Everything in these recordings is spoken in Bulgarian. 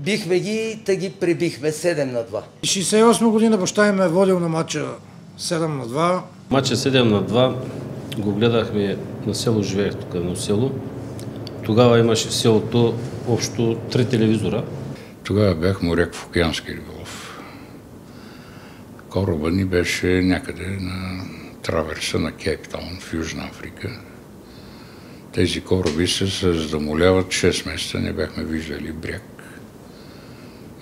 Бихме ги, та ги пребихме 7-2. 68 година баща им е водил на матча 7-2. Матча 7-2 го гледахме на село, живеех тук на село. Тогава имаше в селото общо 3 телевизора. Тогава бях моряк в океански риболов. Кораба ни беше някъде на траверса на Кейптаун в Южна Африка. Тези кораби се замоляват 6 месеца, не бяхме виждали бряг.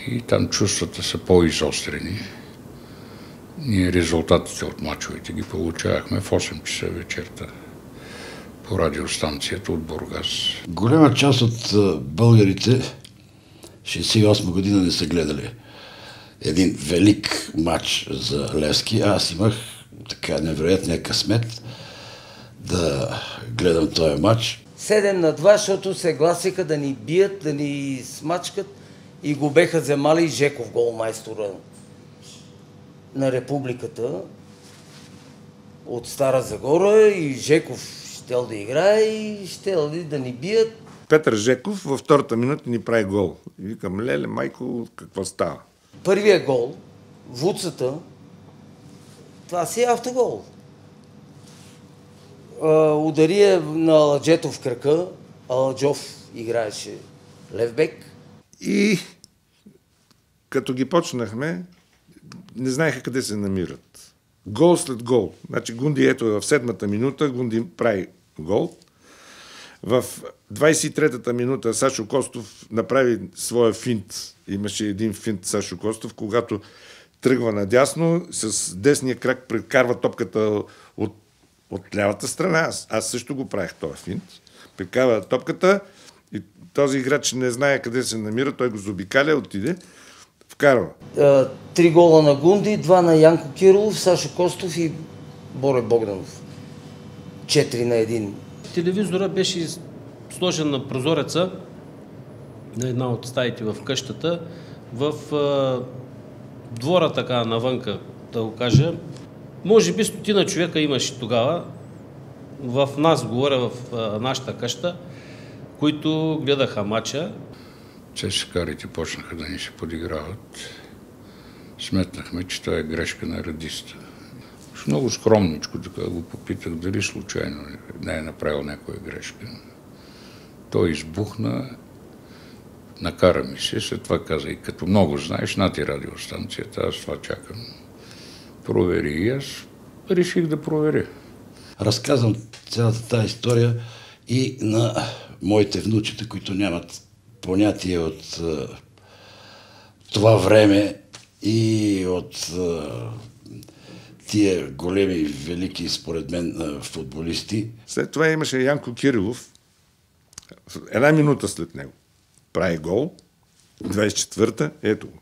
И там чувствата са по-изострени. Ние резултатите от мачовете ги получавахме в 8 часа вечерта по радиостанцията от Бургас. Голяма част от българите 68 година не са гледали един велик матч за Левски. Аз имах така невероятния късмет да гледам този матч. 7-2, защото се гласиха да ни бият, да ни смачкат и го беха вземали Жеков, голмайстора на републиката от Стара Загора, и Жеков щел да играе и щел да ни бият. Петър Жеков във втората минута ни прави гол. И викам, леле, майко, какво става? Първият гол, вуцата, това си е автогол. Удари на Аладжето в кръка, Аладжов играеше левбек. И като ги почнахме, не знаеха къде се намират. Гол след гол. Значи Гунди, ето в 7-та минута, Гунди прави гол. В 23-та минута Сашо Костов направи своя финт. Имаше един финт Сашо Костов, когато тръгва надясно, с десния крак прекарва топката от лявата страна. Аз също го правих този финт. Прекарва топката и този играч не знае къде се намира, той го заобикаля, отиде, вкарва. 3 гола на Гунди, 2 на Янко Кирилов, Сашо Костов и Боре Богданов. 4-1. Телевизора беше сложен на прозореца на една от стаите в къщата, в двора така навънка, да го кажа. Може би 100 човека имаше тогава, в нас, говоря в нашата къща, които гледаха матча. Цесикарите почнаха да ни се подиграват. Сметнахме, че това е грешка на радиста. Много скромничко така го попитах дали случайно не е направил някоя грешка. Той избухна, накара ми се, след това каза и като много знаеш, на ти радиостанцията, аз това чакам. Провери и аз реших да проверя. Разказвам цялата тази история и на моите внучета, които нямат понятие от това време и от тия големи, велики, според мен, футболисти. След това имаше Янко Кирилов, 1 минута след него. Прави гол, 24-та, ето го.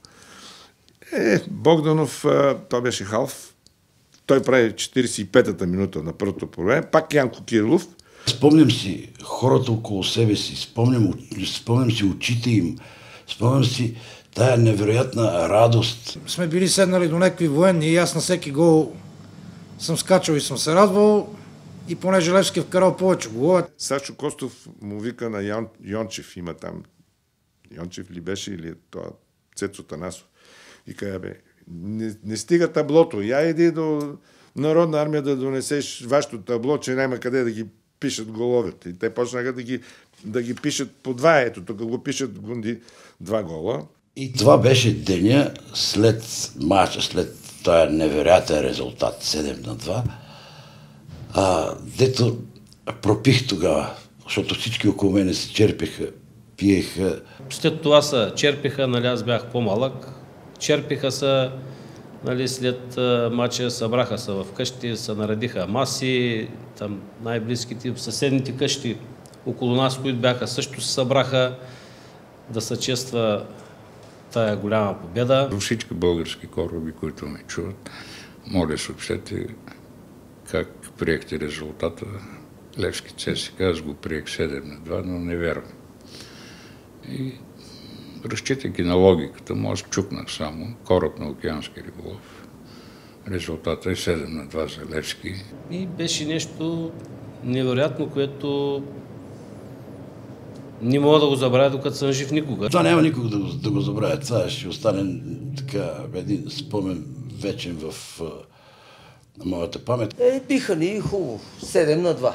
Богданов, той беше халф, той прави 45-та минута на първото по време, пак Янко Кирилов. Спомням си хората около себе си, спомням си очите им, спомням си тая невероятна радост. Сме били седнали до някакви военни и аз на всеки гол съм скачал и съм се радвал, и понеже Левски е вкарал повече голове. Сашо Костов му вика на Йончев, има там. Йончев ли беше или това Цецо Танасов. И каза, не стига таблото, я иди до Народна армия да донесеш вашето табло, че няма къде да ги пишат головете. И те почнаха да ги пишат по 2. Ето, тук го пишат Гунди 2 гола. И това беше деня след матча, след този невероятен резултат 7-2, дето пропих тогава, защото всички около мене се черпеха, пиеха. След това се черпиха, нали, аз бях по-малък, черпиха се, нали, след матча събраха се в къщи, се наредиха маси, там най-близките в съседните къщи около нас, които бяха, също се събраха да се чества тая голяма победа. Всички български кораби, които ме чуват, моля съобщете как приехте резултата. Левски ЦСКА, аз го приех 7-2, но не вярвам. И разчитайки на логиката му, аз чукнах само кораб на океански риболов. Резултата е 7-2 за Левски. И беше нещо невероятно, което Не мога да го забравя, докато съм жив никога. Това няма никога да го забравя. Това ще остане така един спомен вечен в моята памет. Биха ни хубаво. 7-2.